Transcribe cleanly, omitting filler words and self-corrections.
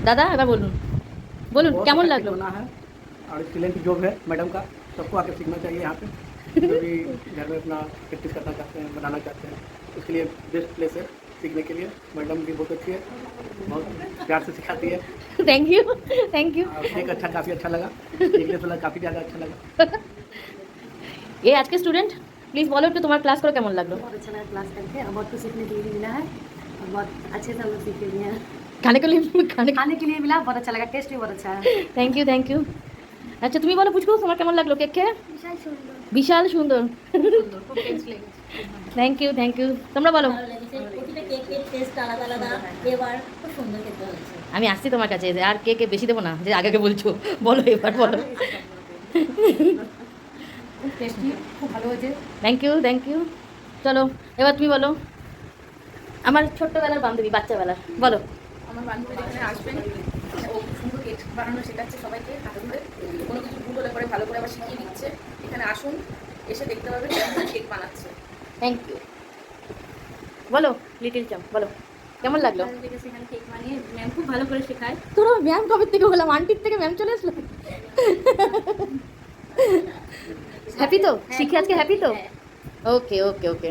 दादा এবার বলুন বলুন बहुत কেমন अच्छा লাগলো? केक बना है और एक्सीलेंट जॉब है मैडम का। सबको आके सीखना चाहिए यहाँ पे, जो भी घर में अपना प्रैक्टिस करना चाहते हैं, बनाना चाहते हैं, उसके लिए बेस्ट प्लेस है सीखने के लिए। मैडम भी बहुत अच्छी है, बहुत प्यार से सिखाती है। Thank you thank you. और केक अच्छा, काफ़ी अच्छा लगा, सीखने तो काफ़ी ज़्यादा अच्छा लगा। ये आज के स्टूडेंट प्लीज बोलो একটু তোমার ক্লাস করে কেমন লাগলো? बहुत अच्छा लगा क्लास करके और बहुत कुछ सीखने के लिए भी मिला है और बहुत अच्छे से हम लोग सीख लिए हैं। खाने के लिए खाने खाने के लिए मिला, बहुत अच्छा लगा, टेस्ट भी बहुत अच्छा है। Thank you. আচ্ছা তুমি বলো পুচকু তোমার কেমন লাগলো কেক খেয়ে? বিশাল সুন্দর। থ্যাংক ইউ তোমরা বলো। আমি আসছি তোমার কাছে আর কে বেশি দেবো না যে আগে বলছো, বলো এবার বলো। টেস্টি খুব ভালো হয়েছে। Thank you. চলো এবার তুমি বলো, আমার ছোট্টবেলার বান্ধবী বাচ্চাবেলার বলো। আমার বান্ধবী যেখানে আসবেন ও খুব সুন্দর কেক বানানো শেখাচ্ছে সবাইকে হাতে ধরে, কোনো কিছু ভুল হলে পরে ভালো করে আবার শিখিয়ে দিচ্ছে। এখানে আসুন, এসে দেখতে পাবেন কেক বানাচ্ছে। Thank you. বলো লিটিল চ্যাম্প বলো কেমন লাগলো? সেখানে কেক বানিয়ে ম্যাম খুব ভালো করে শেখায়। তোরা ম্যাম কবে থেকে হলাম, আন্টির থেকে ম্যাম চলে আসলো। হ্যাপি তো শিখে আজকে হ্যাপি তো? ওকে।